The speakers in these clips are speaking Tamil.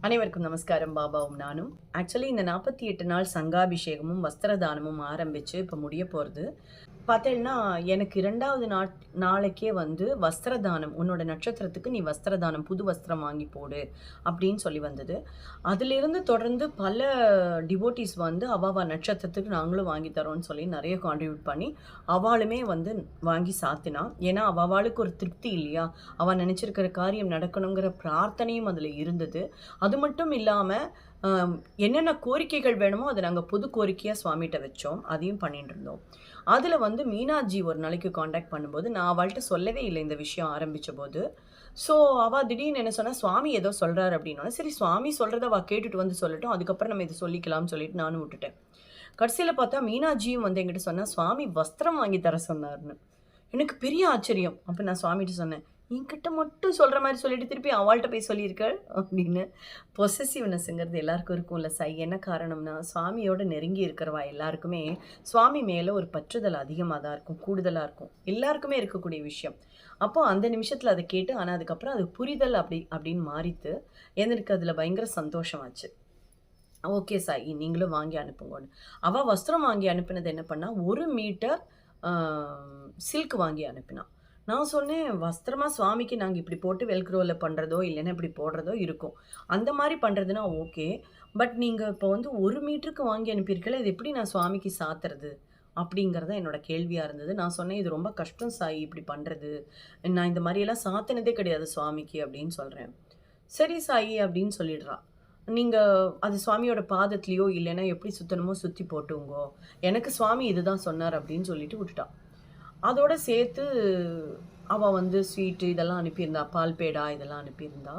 அனைவருக்கும் நமஸ்காரம். பாபாவும் நானும். ஆக்சுவலி இந்த 48 நாள் சங்காபிஷேகமும் வஸ்திரதானமும் ஆரம்பிச்சு இப்போ முடிய போகிறது. பார்த்தேன்னா எனக்கு 2வது நாளைக்கே வந்து வஸ்திரதானம், உன்னோட நட்சத்திரத்துக்கு நீ வஸ்திரதானம் புது வஸ்திரம் வாங்கி போடு அப்படின்னு சொல்லி வந்தது. அதிலிருந்து தொடர்ந்து பல டிவோட்டிஸ் வந்து அவாவா நட்சத்திரத்துக்கு நாங்களும் வாங்கி தரோன்னு சொல்லி நிறைய கான்ட்ரிபியூட் பண்ணி அவளுமே வந்து வாங்கி சாத்தினா. ஏன்னா அவளுக்கு ஒரு திருப்தி இல்லையா, அவள் நினச்சிருக்கிற காரியம் நடக்கணுங்கிற பிரார்த்தனையும் அதில் இருந்தது. அது மட்டும் இல்லாமல் என்னென்ன கோரிக்கைகள் வேணுமோ அதை நாங்கள் புது கோரிக்கையாக சுவாமிகிட்ட வச்சோம், அதையும் பண்ணிட்டு இருந்தோம். அதில் வந்து மீனாட்சி ஒரு நாளைக்கு காண்டாக்ட் பண்ணும்போது நான் அவள்கிட்ட சொல்லவே இல்லை இந்த விஷயம் ஆரம்பித்த போது. ஸோ அவள் திடீர்னு என்ன சொன்னால், சுவாமி ஏதோ சொல்கிறார் அப்படின்னா, சரி சுவாமி சொல்கிறத அவள் கேட்டுட்டு வந்து சொல்லட்டும், அதுக்கப்புறம் நம்ம இதை சொல்லிக்கலாம்னு சொல்லிட்டு நானும் விட்டுட்டேன். கடைசியில் பார்த்தா மீனாட்சியும் வந்து என்கிட்ட சொன்னால் சுவாமி வஸ்திரம் வாங்கி தர சொன்னார்னு. எனக்கு பெரிய ஆச்சரியம். அப்போ நான் சுவாமிகிட்ட சொன்னேன், என்கிட்ட மட்டும் சொல்கிற மாதிரி சொல்லிட்டு திருப்பி அவள்கிட்ட போய் சொல்லியிருக்க அப்படின்னு. பொசசிவ்னஸ்ங்கிறது எல்லாருக்கும் இருக்கும்ல சாய். என்ன காரணம்னா, சுவாமியோட நெருங்கி இருக்கிறவா எல்லாருக்குமே சுவாமி மேலே ஒரு பற்றுதல் அதிகமாக தான் இருக்கும், கூடுதலாக இருக்கும், எல்லாருக்குமே இருக்கக்கூடிய விஷயம். அப்போ அந்த நிமிஷத்தில் அதை கேட்டு, ஆனால் அதுக்கப்புறம் அது புரிதல் அப்படின்னு மாறித்து எனக்கு அதில் பயங்கர சந்தோஷமாச்சு. ஓகே சாய், நீங்களும் வாங்கி அனுப்புங்கன்னு. அவள் வஸ்திரம் வாங்கி அனுப்பினது என்ன பண்ணா, 1 மீட்டர் சில்க் வாங்கி அனுப்பினான். நான் சொன்னேன், வஸ்திரமா சுவாமிக்கு நாங்கள் இப்படி போட்டு வெல்க்ரோவில் பண்ணுறதோ இல்லைன்னா இப்படி போடுறதோ இருக்கும், அந்த மாதிரி பண்ணுறதுனா ஓகே. பட் நீங்கள் இப்போ வந்து 1 மீட்டருக்கு வாங்கி அனுப்பியிருக்கல, இது எப்படி நான் சுவாமிக்கு சாத்துறது அப்படிங்கிறத என்னோட கேள்வியாக இருந்தது. நான் சொன்னேன், இது ரொம்ப கஷ்டம் சாய் இப்படி பண்ணுறது, நான் இந்த மாதிரியெல்லாம் சாத்தினதே கிடையாது சுவாமிக்கு அப்படின்னு சொல்கிறேன். சரி சாயி அப்படின்னு சொல்லிடுறா. நீங்கள் அது சுவாமியோட பாதத்துலேயோ இல்லைன்னா எப்படி சுற்றணுமோ சுற்றி போட்டுங்கோ, எனக்கு சுவாமி இதுதான் சொன்னார் அப்படின்னு சொல்லிட்டு விட்டுட்டான். அதோடு சேர்த்து அவள் வந்து ஸ்வீட்டு இதெல்லாம் அனுப்பியிருந்தா, பால் பேடா இதெல்லாம் அனுப்பியிருந்தா,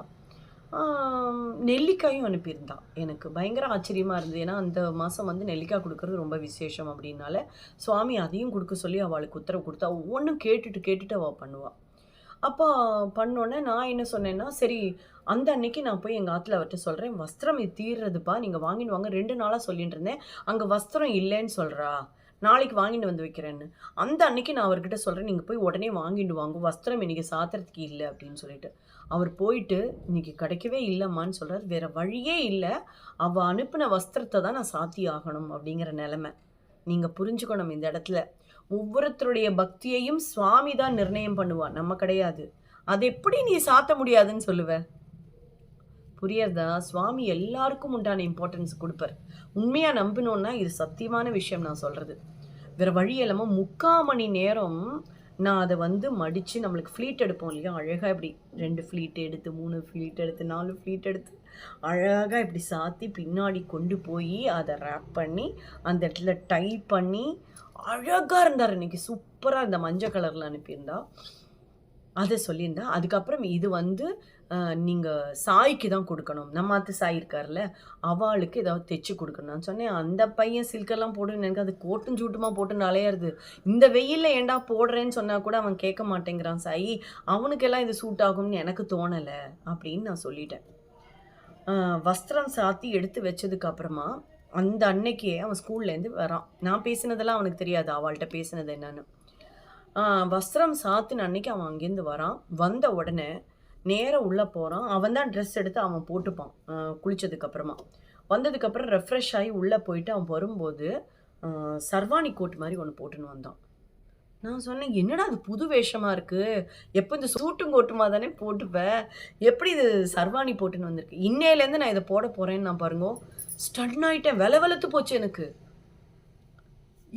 நெல்லிக்காயும் அனுப்பியிருந்தா. எனக்கு பயங்கர ஆச்சரியமாக இருந்தது. ஏன்னா அந்த மாதம் வந்து நெல்லிக்காய் கொடுக்குறது ரொம்ப விசேஷம் அப்படின்னால சுவாமி அதையும் கொடுக்க சொல்லி அவளுக்கு உத்தரவு கொடுத்தா. ஒவ்வொன்றும் கேட்டுட்டு அவள் பண்ணுவாள். அப்போ பண்ணோன்னே நான் என்ன சொன்னேன்னா, சரி அந்த அன்னைக்கு நான் போய் எங்கள் ஆத்துல அவர்கிட்ட சொல்கிறேன், வஸ்திரம் இது தீர்றதுப்பா, நீங்கள் வாங்கிட்டு வாங்க. 2 நாளாக சொல்லிட்டு இருந்தேன், அங்கே வஸ்திரம் இல்லைன்னு சொல்கிறா, நாளைக்கு வாங்கிட்டு வந்து வைக்கிறேன்னு. அந்த அன்னைக்கு நான் அவர்கிட்ட சொல்கிறேன், நீங்கள் போய் உடனே வாங்கிட்டு வாங்க, வஸ்திரம் இன்றைக்கி சாத்துறதுக்கு இல்லை அப்படின்னு சொல்லிட்டு. அவர் போயிட்டு இன்றைக்கி கிடைக்கவே இல்லைம்மான்னு சொல்கிறார். வேறு வழியே இல்லை, அவள் அனுப்பின வஸ்திரத்தை தான் நான் சாத்தி ஆகணும் அப்படிங்கிற நிலமை. நீங்கள் புரிஞ்சுக்கணும் இந்த இடத்துல. ஒவ்வொருத்தருடைய பக்தியையும் சுவாமி தான் நிர்ணயம் பண்ணுவான், நம்ம கிடையாது. அது எப்படி நீ சாத்த முடியாதுன்னு சொல்லுவ? புரியறதா? சுவாமி எல்லாருக்கும் உண்டான இம்பார்ட்டன்ஸ் கொடுப்பார். உண்மையாக நம்பினோன்னா இது சத்தியமான விஷயம் நான் சொல்கிறது. வேறு வழி இல்லாமல் 3/4 மணி நேரம் நான் அதை வந்து மடித்து, நம்மளுக்கு ஃப்ளீட் எடுப்போம் இல்லையா, அழகாக இப்படி 2 ஃப்ளீட் எடுத்து 3 ஃப்ளீட் எடுத்து 4 ஃப்ளீட் எடுத்து அழகாக இப்படி சாத்தி பின்னாடி கொண்டு போய் அதை ரேப் பண்ணி அந்த இடத்துல டை பண்ணி அழகாக இருந்தார். இன்றைக்கி சூப்பராக இந்த மஞ்சள் கலரில் அனுப்பியிருந்தா, அதை சொல்லியிருந்தா. அதுக்கப்புறம் இது வந்து நீங்கள் சாய்க்கு தான் கொடுக்கணும், நம்ம அத்தை சாய் இருக்கார்ல, அவளுக்கு ஏதாவது தைச்சி கொடுக்கணும். நான் சொன்னேன், அந்த பையன் சில்கெல்லாம் போடுன்னு எனக்கு அது கோட்டும் சூட்டுமா போட்டு அலையிறது, இந்த வெயிலில் ஏண்டா போடுறேன்னு சொன்னால் கூட அவன் கேட்க மாட்டேங்கிறான் சாய், அவனுக்கெல்லாம் இது சூட் ஆகும்னு எனக்கு தோணலை அப்படின்னு நான் சொல்லிட்டேன். வஸ்திரம் சாத்தி எடுத்து வச்சதுக்கு அப்புறமா அந்த அன்னைக்கே அவன் ஸ்கூல்லேருந்து வரான். நான் பேசினதெல்லாம் அவனுக்கு தெரியாது, அவள்கிட்ட பேசினது என்னன்னு. வஸ்திரம் சாத்தின அன்னைக்கு அவன் அங்கேருந்து வரான். வந்த உடனே நேராக உள்ளே போகிறான். அவன் தான் ட்ரெஸ் எடுத்து அவன் போட்டுப்பான் குளித்ததுக்கப்புறமா. வந்ததுக்கப்புறம் ரெஃப்ரெஷ் ஆகி உள்ளே போயிட்டு அவன் வரும்போது சர்வாணி கோட் மாதிரி ஒன்று போட்டுன்னு வந்தான். நான் சொன்னேன், என்னடா அது புது வேஷமாக இருக்குது, எப்போ இந்த சூட்டும் கோட்டுமா தானே போட்டுப்பேன், எப்படி இது சர்வாணி போட்டுன்னு வந்திருக்கு, இன்னையிலேருந்து நான் இதை போட போகிறேன்னு நான் பாருங்க ஸ்டன் ஆகிட்டேன். வெளத்து போச்சு எனக்கு.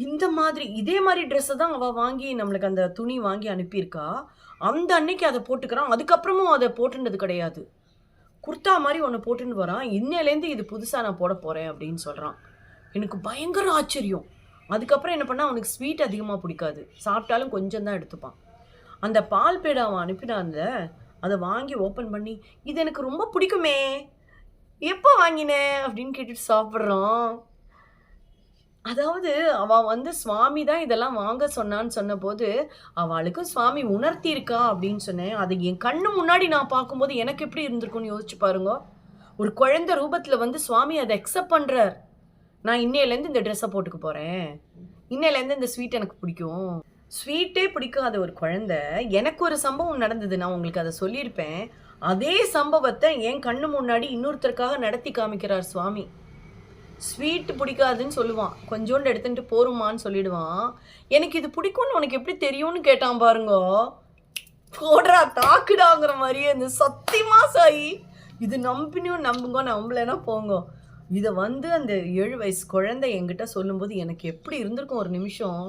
இந்த மாதிரி இதே மாதிரி ட்ரெஸ்ஸை தான் அவள் வாங்கி நம்மளுக்கு அந்த துணி வாங்கி அனுப்பியிருக்கா. அந்த அன்னைக்கு அதை போட்டுக்கிறான், அதுக்கப்புறமும் அதை போட்டுனது கிடையாது. குர்த்தா மாதிரி ஒன்று போட்டுன்னு வரான், இன்னையிலேருந்து இது புதுசாக நான் போட போகிறேன் அப்படின்னு சொல்கிறான். எனக்கு பயங்கர ஆச்சரியம். அதுக்கப்புறம் என்ன பண்ணால், அவனுக்கு ஸ்வீட் அதிகமாக பிடிக்காது, சாப்பிட்டாலும் கொஞ்சம் தான் எடுத்துப்பான். அந்த பால் பேடை அவன் அனுப்பினான்ல, அதை வாங்கி ஓப்பன் பண்ணி, இது எனக்கு ரொம்ப பிடிக்குமே, எப்போ வாங்கினேன் அப்படின்னு கேட்டுட்டு சாப்பிட்றான். அதாவது அவள் வந்து சுவாமி தான் இதெல்லாம் வாங்க சொன்னான்னு சொன்னபோது அவளுக்கும் சுவாமி உணர்த்தியிருக்கா அப்படின்னு சொன்னேன். அது என் கண்ணு முன்னாடி நான் பார்க்கும்போது எனக்கு எப்படி இருந்திருக்கும்னு யோசிச்சு பாருங்க. ஒரு குழந்தை ரூபத்தில் வந்து சுவாமி அதை அக்செப்ட் பண்ணுறார். நான் இன்னையிலேருந்து இந்த ட்ரெஸ்ஸை போட்டுக்க போகிறேன், இன்னையிலேருந்து இந்த ஸ்வீட் எனக்கு பிடிக்கும். ஸ்வீட்டே பிடிக்காத ஒரு குழந்தை, எனக்கு ஒரு சம்பவம் நடந்தது, நான் உங்களுக்கு அதை சொல்லியிருப்பேன். அதே சம்பவத்தை என் கண்ணு முன்னாடி இன்னொருத்தருக்காக நடத்தி காமிக்கிறார் சுவாமி. ஸ்வீட் பிடிக்காதுன்னு சொல்லுவான், கொஞ்சோண்டு எடுத்துட்டு போருமான்னு சொல்லிடுவான். எனக்கு இது பிடிக்கும்னு உனக்கு எப்படி தெரியும்னு கேட்டான் பாருங்க. போடுறா தாக்குடாங்கிற மாதிரியே இந்த சத்தியமா சாயி, இது நம்பினும் நம்புங்க, நம்பலைன்னா போங்க. இதை வந்து அந்த 7 வயசு குழந்தை என்கிட்ட சொல்லும்போது எனக்கு எப்படி இருந்திருக்கும் ஒரு நிமிஷம்.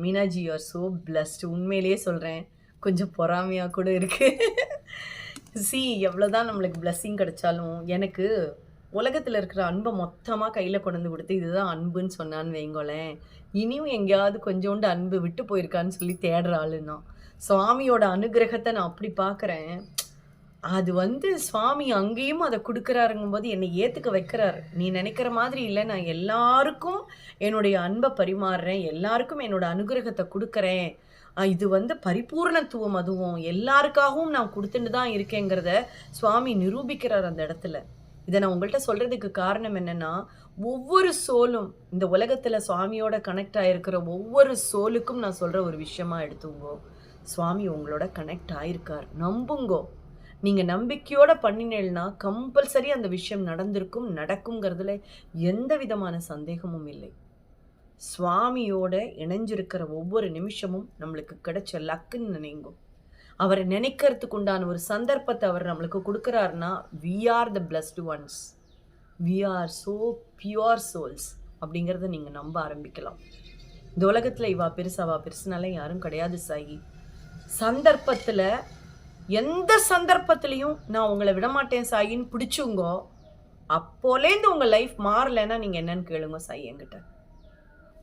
மீனாஜி, யூ ஆர் ஸோ பிளஸ்டு. உண்மையிலேயே சொல்கிறேன், கொஞ்சம் பொறாமையாக கூட இருக்குது. எவ்வளோதான் நம்மளுக்கு பிளஸ்ஸிங் கிடைச்சாலும் எனக்கு உலகத்தில் இருக்கிற அன்பை மொத்தமாக கையில் கொண்டு வந்து கொடுத்து இதுதான் அன்புன்னு சொன்னான்னு வைங்கோலேன், இனியும் எங்கேயாவது கொஞ்சோண்டு அன்பு விட்டு போயிருக்கான்னு சொல்லி தேடுற ஆளுன்னா சுவாமியோட அனுகிரகத்தை நான் அப்படி பார்க்குறேன். அது வந்து சுவாமி அங்கேயும் அதை கொடுக்குறாருங்கும் போது என்னை ஏற்றுக்க வைக்கிறாரு. நீ நினைக்கிற மாதிரி இல்லை, நான் எல்லாருக்கும் என்னுடைய அன்பை பரிமாறுறேன், எல்லாருக்கும் என்னோட அனுகிரகத்தை கொடுக்குறேன். இது வந்து பரிபூர்ணத்துவம், அதுவும் எல்லாருக்காகவும் நான் கொடுத்துட்டு தான் இருக்கேங்கிறத சுவாமி நிரூபிக்கிறார் அந்த இடத்துல. இதை நான் உங்கள்கிட்ட சொல்கிறதுக்கு காரணம் என்னென்னா, ஒவ்வொரு சோலும் இந்த உலகத்தில் சுவாமியோட கனெக்ட் ஆகிருக்கிற ஒவ்வொரு சோலுக்கும் நான் சொல்கிற ஒரு விஷயமா எடுத்துங்கோ, சுவாமி உங்களோட கனெக்ட் ஆகிருக்கார், நம்புங்கோ. நீங்கள் நம்பிக்கையோடு பண்ணினேன்னா கம்பல்சரி அந்த விஷயம் நடந்திருக்கும், நடக்குங்கிறதுல எந்த விதமான சந்தேகமும் இல்லை. சுவாமியோட இணைஞ்சிருக்கிற ஒவ்வொரு நிமிஷமும் நம்மளுக்கு கிடைச்ச லக்குன்னு நினைங்கோ. அவரை நினைக்கிறதுக்கு உண்டான ஒரு சந்தர்ப்பத்தை அவர் நம்மளுக்கு கொடுக்குறாருன்னா, we are the blessed ones, we are so pure souls அப்படிங்கிறத நீங்கள் நம்ப ஆரம்பிக்கலாம். இந்த உலகத்தில் இவா பெருசுனால யாரும் கிடையாது சாயி. சந்தர்ப்பத்தில் எந்த சந்தர்ப்பத்திலையும் நான் உங்களை விடமாட்டேன் சாயின்னு பிடிச்சுங்கோ. அப்போலேருந்து உங்கள் லைஃப் மாறலைன்னா நீங்கள் என்னன்னு கேளுங்க சாயி என்கிட்ட.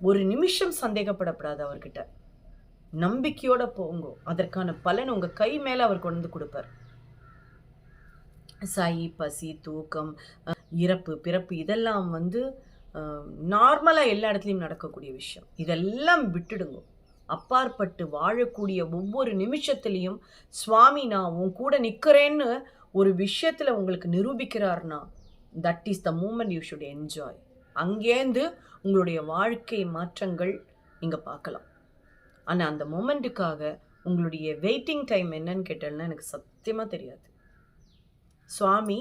ஒரு நிமிஷம் சந்தேகப்படப்படாது அவர்கிட்ட, நம்பிக்கையோட போங்கோ. அதற்கான பலன் உங்கள் கை மேலே அவர் கொண்டு வந்து கொடுப்பார். சாயி, பசி, தூக்கம், இறப்பு, பிறப்பு இதெல்லாம் வந்து நார்மலாக எல்லா இடத்துலையும் நடக்கக்கூடிய விஷயம். இதெல்லாம் விட்டுடுங்க. அப்பாற்பட்டு வாழக்கூடிய ஒவ்வொரு நிமிஷத்துலேயும் சுவாமி நான் உன் கூட நிற்கிறேன்னு ஒரு விஷயத்தில் உங்களுக்கு நிரூபிக்கிறார்னா, that is the moment you should enjoy. அங்கேருந்து உங்களுடைய வாழ்க்கை மாற்றங்கள் நீங்கள் பார்க்கலாம். ஆனால் அந்த மொமெண்ட்டுக்காக உங்களுடைய வெயிட்டிங் டைம் என்னன்னு கேட்டேன்னா எனக்கு சத்தியமாக தெரியாது. சுவாமி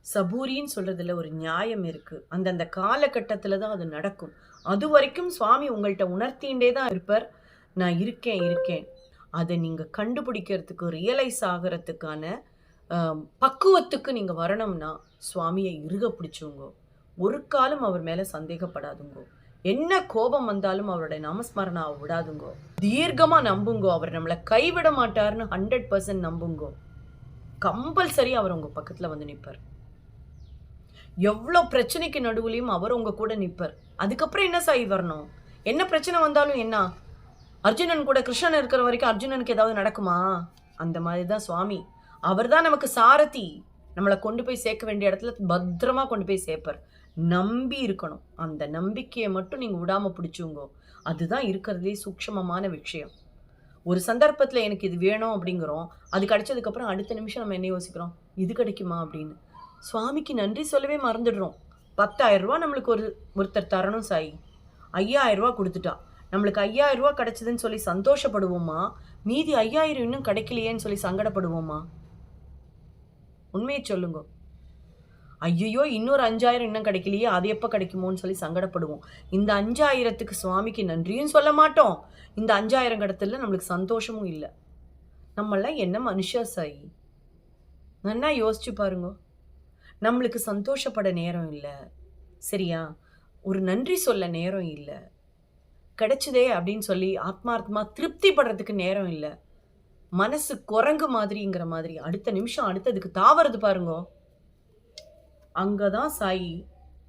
சபூரின்னு சொல்கிறதுல ஒரு நியாயம் இருக்குது. அந்தந்த காலகட்டத்தில் தான் அது நடக்கும். அது வரைக்கும் சுவாமி உங்கள்கிட்ட உணர்த்திகிட்டே தான் இருப்பார், நான் இருக்கேன். அதை நீங்கள் கண்டுபிடிக்கிறதுக்கு, ரியலைஸ் ஆகிறதுக்கான பக்குவத்துக்கு நீங்கள் வரணும்னா சுவாமியை இறுக பிடிச்சுங்கோ. ஒரு காலம் அவர் மேலே சந்தேகப்படாதுங்கோ. என்ன கோபம் வந்தாலும் அவருடைய நாமஸ்மரணா விடாதுங்கோ. தீர்க்கமாக நம்புங்கோ. அவர் நம்மளை கைவிட மாட்டார்னு 100% நம்புங்கோ. கம்பல்சரி அவர் உங்கள் பக்கத்தில் வந்து நிற்பார். எவ்வளோ பிரச்சனைக்கு நடுவுலையும் அவர் உங்கள் கூட நிற்பார். அதுக்கப்புறம் என்ன சாய் வரணும்? என்ன பிரச்சனை வந்தாலும் என்ன, அர்ஜுனன் கூட கிருஷ்ணன் இருக்கிற வரைக்கும் அர்ஜுனனுக்கு ஏதாவது நடக்குமா? அந்த மாதிரி தான் சுவாமி. அவர் தான் நமக்கு சாரதி. நம்மளை கொண்டு போய் சேர்க்க வேண்டிய இடத்துல பத்திரமா கொண்டு போய் சேர்ப்பார். நம்பி இருக்கணும். அந்த நம்பிக்கையை மட்டும் நீங்கள் விடாமல் பிடிச்சுங்கோ. அதுதான் இருக்கிறதுலே சூக்ஷ்மமான விஷயம். ஒரு சந்தர்ப்பத்தில் எனக்கு இது வேணும் அப்படிங்கிறோம், அது கிடைச்சதுக்கப்புறம் அடுத்த நிமிஷம் நம்ம என்ன யோசிக்கிறோம், இது கிடைக்குமா அப்படின்னு. சுவாமிக்கு நன்றி சொல்லவே மறந்துடுறோம். 10,000 ரூபா நம்மளுக்கு ஒருத்தர் தரணும் சாயி, 5,000 ரூபா கொடுத்துட்டா நம்மளுக்கு 5,000 ரூபா கிடைச்சதுன்னு சொல்லி சந்தோஷப்படுவோமா? மீதி 5,000 இன்னும் கிடைக்கலையேன்னு சொல்லி சங்கடப்படுவோமா? உண்மையை சொல்லுங்க. ஐயோ இன்னொரு 5,000 இன்னும் கிடைக்கலையே, அது எப்போ கிடைக்குமோன்னு சொல்லி சங்கடப்படுவோம். இந்த 5,000க்கு சுவாமிக்கு நன்றியும் சொல்ல மாட்டோம். இந்த 5,000 கடத்துல நம்மளுக்கு சந்தோஷமும் இல்லை. நம்மளாம் என்ன மனுஷா சாயி? நல்லா யோசிச்சு பாருங்க. நம்மளுக்கு சந்தோஷப்பட நேரம் இல்லை, சரியா? ஒரு நன்றி சொல்ல நேரம் இல்லை, கிடைச்சதே அப்படின்னு சொல்லி ஆத்மார்த்தமாக திருப்தி படுறதுக்கு நேரம் இல்லை. மனசு குரங்கு மாதிரிங்கிற மாதிரி அடுத்த நிமிஷம் அடுத்ததுக்கு தாவறது பாருங்க. அங்கே தான் சாயி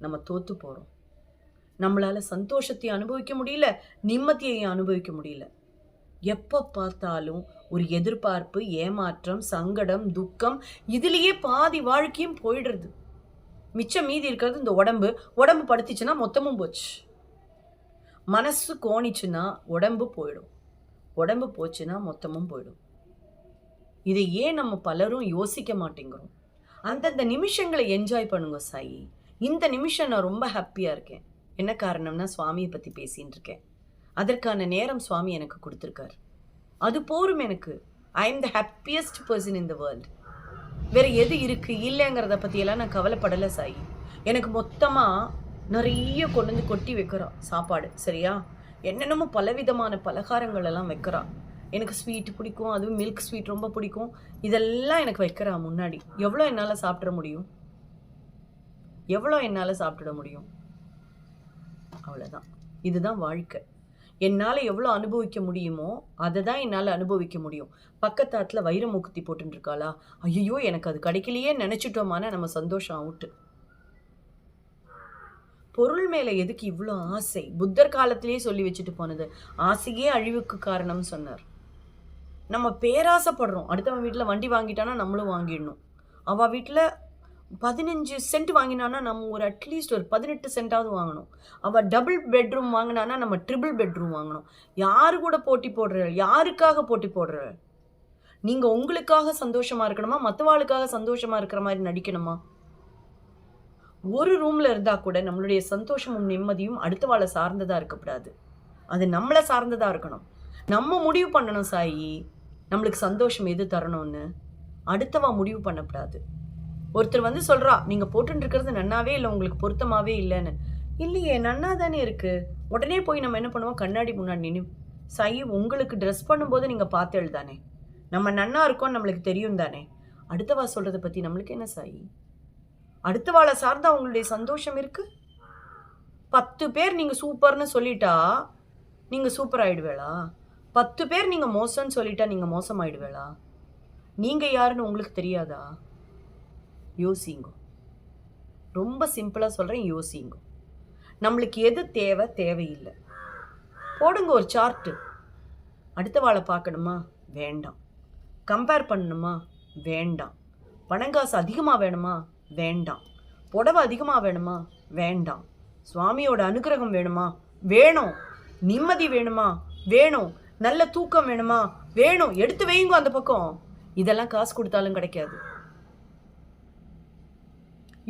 நம்ம தோற்று போகிறோம். நம்மளால் சந்தோஷத்தை அனுபவிக்க முடியல, நிம்மதியை அனுபவிக்க முடியல. எப்போ பார்த்தாலும் ஒரு எதிர்பார்ப்பு, ஏமாற்றம், சங்கடம், துக்கம், இதுலேயே பாதி வாழ்க்கையும் போயிடுறது. மிச்சம் மீதி இருக்கிறது இந்த உடம்பு படுத்திச்சுன்னா மொத்தமும் போச்சு. மனசு கோணிச்சுன்னா உடம்பு போயிடும், உடம்பு போச்சுன்னா மொத்தமும் போயிடும். இதை ஏன் நம்ம பலரும் யோசிக்க மாட்டேங்கிறோம்? அந்தந்த நிமிஷங்களை என்ஜாய் பண்ணுங்க சாயி. இந்த நிமிஷம் நான் ரொம்ப ஹாப்பியாக இருக்கேன். என்ன காரணம்னா சுவாமியை பற்றி பேசின்னு இருக்கேன். அதற்கான நேரம் சுவாமி எனக்கு கொடுத்துருக்கார். அது போரும் எனக்கு. I am the happiest person in the world. வேறு எது இருக்குது இல்லைங்கிறத பற்றியெல்லாம் நான் கவலைப்படலை சாயி. எனக்கு மொத்தமாக நிறைய கொண்டு வந்து கொட்டி வைக்கிறான் சாப்பாடு, சரியா? என்னென்னமோ பலவிதமான பலகாரங்கள் எல்லாம் வைக்கிறான். எனக்கு ஸ்வீட் பிடிக்கும், அதுவும் மில்க் ஸ்வீட் ரொம்ப பிடிக்கும். இதெல்லாம் எனக்கு வைக்கிறா முன்னாடி. எவ்வளோ என்னால் சாப்பிட முடியும்? எவ்வளோ என்னால் சாப்பிட முடியும்? அவ்வளோதான். இதுதான் வாழ்க்கை. என்னால் எவ்வளோ அனுபவிக்க முடியுமோ அதை தான் என்னால் அனுபவிக்க முடியும். பக்கத்தாத்தில் வைர மூக்குத்தி போட்டுருக்காளா, ஐயோ எனக்கு அது கிடைக்கலையே நினச்சிட்டோமான நம்ம சந்தோஷம் அவுட்டு. பொருள் மேலே எதுக்கு இவ்வளோ ஆசை? புத்தர் காலத்திலேயே சொல்லி வச்சுட்டு போனது, ஆசையே அழிவுக்கு காரணம் சொன்னார். நம்ம பேராசைப்படுறோம். அடுத்தவன் வீட்டில் வண்டி வாங்கிட்டானா நம்மளும் வாங்கிடணும். அவள் வீட்டில் 15 சென்ட் வாங்கினானா நம்ம ஒரு அட்லீஸ்ட் ஒரு 18 சென்ட்டாவது வாங்கணும். அவள் டபுள் பெட்ரூம் வாங்கினானா நம்ம ட்ரிபிள் பெட்ரூம் வாங்கணும். யாரு கூட போட்டி போடுற? யாருக்காக போட்டி போடுற? நீங்கள் உங்களுக்காக சந்தோஷமாக இருக்கணுமா, மற்றவாளுக்காக சந்தோஷமாக இருக்கிற மாதிரி நடிக்கணுமா? ஒரு ரூமில் இருந்தால் கூட நம்மளுடைய சந்தோஷமும் நிம்மதியும் அடுத்தவாளை சார்ந்ததாக இருக்கக்கூடாது. அது நம்மளை சார்ந்ததாக இருக்கணும். நம்ம முடிவு பண்ணணும் சாயி, நம்மளுக்கு சந்தோஷம் எது தரணும்னு. அடுத்தவா முடிவு பண்ணக்கூடாது. ஒருத்தர் வந்து சொல்கிறா, நீங்கள் போட்டுருக்கிறது நன்னாவே இல்லை, உங்களுக்கு பொருத்தமாகவே இல்லைன்னு. இல்லையே, நன்னா தானே இருக்குது. உடனே போய் நம்ம என்ன பண்ணுவோம், கண்ணாடி முன்னாடி நின்று, சாயி உங்களுக்கு ட்ரெஸ் பண்ணும்போது நீங்கள் பார்த்து எழுதானே, நம்ம நன்னா இருக்கோன்னு நம்மளுக்கு தெரியும் தானே. அடுத்தவா சொல்கிறத பற்றி நம்மளுக்கு என்ன சாயி? அடுத்தவாளை சார்ந்து அவங்களுடைய சந்தோஷம் இருக்குது. 10 பேர் நீங்கள் சூப்பர்னு சொல்லிட்டா நீங்கள் சூப்பர் ஆகிடுவேளா? 10 பேர் நீங்கள் மோசம்னு சொல்லிட்டா நீங்கள் மோசம் ஆகிடுவேளா? நீங்கள் யாருன்னு உங்களுக்கு தெரியாதா? யோசிங்கோ. ரொம்ப சிம்பிளாக சொல்கிறேன், யோசிங்கோ. நம்மளுக்கு எது தேவை, தேவையில்லை போடுங்க ஒரு சார்ட்டு. அடுத்தவாளை பார்க்கணுமா? வேண்டாம். கம்பேர் பண்ணணுமா? வேண்டாம். பணங்காசு அதிகமாக வேணுமா? வேண்டாம். புடவை அதிகமாக வேணுமா? வேண்டாம். சுவாமியோட அனுகிரகம் வேணுமா? வேணும். நிம்மதி வேணுமா? வேணும். நல்ல தூக்கம் வேணுமா? வேணும். எடுத்து வைங்க அந்த பக்கம். இதெல்லாம் காசு கொடுத்தாலும் கிடைக்காது.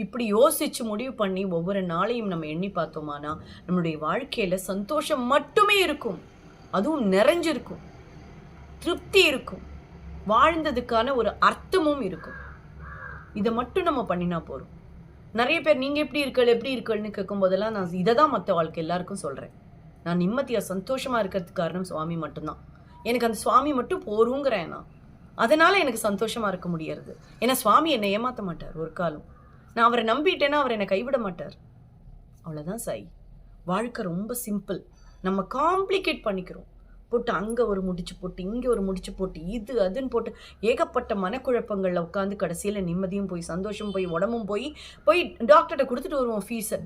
இப்படி யோசிச்சு முடிவு பண்ணி ஒவ்வொரு நாளையும் நம்ம எண்ணி பார்த்தோமானா நம்மளுடைய வாழ்க்கையில் சந்தோஷம் மட்டுமே இருக்கும். அதுவும் நிறைஞ்சிருக்கும், திருப்தி இருக்கும், வாழ்ந்ததுக்கான ஒரு அர்த்தமும் இருக்கும். இதை மட்டும் நம்ம பண்ணினா போகிறோம். நிறைய பேர் நீங்கள் எப்படி இருக்கள்னு கேட்கும் போதெல்லாம் நான் இதை தான் மற்ற வாழ்க்கை எல்லாருக்கும் சொல்கிறேன். நான் நிம்மதியாக சந்தோஷமாக இருக்கிறதுக்கு காரணம் சுவாமி மட்டும்தான். எனக்கு அந்த சுவாமி மட்டும் போருங்கிறேன் நான். அதனால் எனக்கு சந்தோஷமாக இருக்க முடியாது. ஏன்னா சுவாமி என்னை ஏமாற்ற மாட்டார் ஒரு காலம். நான் அவரை நம்பிட்டேன்னா அவர் என்னை கைவிட மாட்டார். அவ்வளோதான் சாய். வாழ்க்கை ரொம்ப சிம்பிள். நம்ம காம்ப்ளிகேட் பண்ணிக்கிறோம். போட்டு அங்கே ஒரு முடிச்சு போட்டு இங்கே ஒரு முடிச்சு போட்டு இது அதுன்னு போட்டு ஏகப்பட்ட மனக்குழப்பங்களில் உட்காந்து கடைசியில் நிம்மதியும் போய் சந்தோஷம் போய் உடம்பும் போய் டாக்டர்கிட்ட கொடுத்துட்டு வருவோம் ஃபீஸை.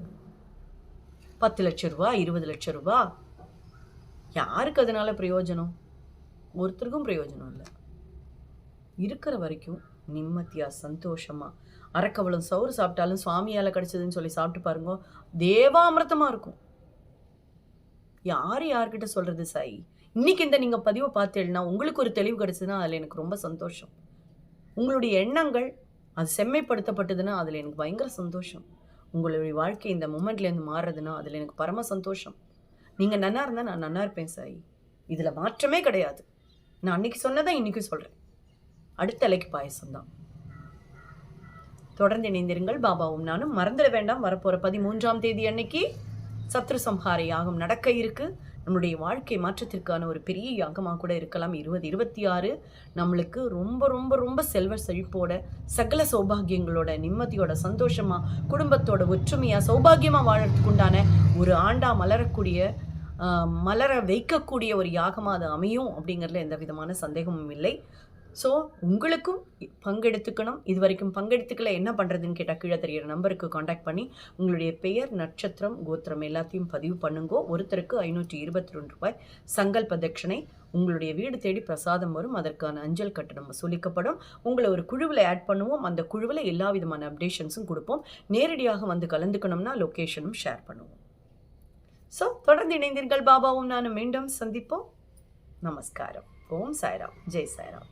10 லட்சம் ரூபா, 20 லட்சம் ரூபா. யாருக்கு அதனால பிரயோஜனம்? ஒருத்தருக்கும் பிரயோஜனம் இல்லை. இருக்கிற வரைக்கும் நிம்மதியாக சந்தோஷமாக அரைக்கவளம் சோறு சாப்பிட்டாலும் சுவாமியால் கிடச்சதுன்னு சொல்லி சாப்பிட்டு பாருங்க, தேவாமிர்தமாக இருக்கும். யார்கிட்ட சொல்கிறது சாய்? இன்னைக்கு இந்த நீங்கள் பதிவை பார்த்தேன்னா உங்களுக்கு ஒரு தெளிவு கிடச்சதுன்னா அதில் எனக்கு ரொம்ப சந்தோஷம். உங்களுடைய எண்ணங்கள் அது செம்மைப்படுத்தப்பட்டதுன்னா அதில் எனக்கு பயங்கர சந்தோஷம். உங்களுடைய வாழ்க்கை இந்த மூமெண்ட்லேருந்து மாறுறதுன்னா அதில் எனக்கு பரம சந்தோஷம். நீங்கள் நன்னா இருந்தால் நான் நன்னா இருப்பேன் சாய். இதில் மாற்றமே கிடையாது. நான் அன்னைக்கு சொன்னதான் இன்றைக்கும் சொல்கிறேன். அடுத்த அலைக்கு பாயசம்தான். தொடர்ந்து இணைந்திருங்கள். பாபாவும் நானும். மறந்துட வேண்டாம், வரப்போகிற 13ஆம் தேதி அன்னைக்கு சத்ரு சம்ஹார யாகம் நடக்க இருக்கு. நம்மளுடைய வாழ்க்கை மாற்றத்திற்கான ஒரு பெரிய யாகமாக கூட இருக்கலாம். 2026 நம்மளுக்கு ரொம்ப ரொம்ப ரொம்ப செல்வ செழிப்போட சகல சௌபாகியங்களோட நிம்மதியோட சந்தோஷமாக குடும்பத்தோட ஒற்றுமையாக சௌபாகியமாக வாழறதுக்கு உண்டான ஒரு ஆண்டா மலர வைக்கக்கூடிய ஒரு யாகமாக அது அமையும் அப்படிங்கிறதுல எந்த விதமான சந்தேகமும் இல்லை. ஸோ உங்களுக்கும் பங்கெடுத்துக்கணும். இது வரைக்கும் பங்கெடுத்துக்கல என்ன பண்ணுறதுன்னு கேட்டால் கீழே தெரிகிற நம்பருக்கு காண்டாக்ட் பண்ணி உங்களுடைய பெயர், நட்சத்திரம், கோத்திரம் எல்லாத்தையும் பதிவு பண்ணுங்கோ. ஒருத்தருக்கு 522 ரூபாய் சங்கல்ப தட்சணை. உங்களுடைய வீடு தேடி பிரசாதம் வரும். அதற்கான அஞ்சல் கட்டணம் வசூலிக்கப்படும். உங்களை ஒரு குழுவில் ஆட் பண்ணுவோம். அந்த குழுவில் எல்லா விதமான அப்டேஷன்ஸும் கொடுப்போம். நேரடியாக வந்து கலந்துக்கணும்னா லொக்கேஷனும் ஷேர் பண்ணுவோம். ஸோ தொடர்ந்து இணைந்தீர்கள். பாபாவும் நானும் மீண்டும் சந்திப்போம். நமஸ்காரம். ஓம் சாய்ராம். ஜெய் சாய்ராம்.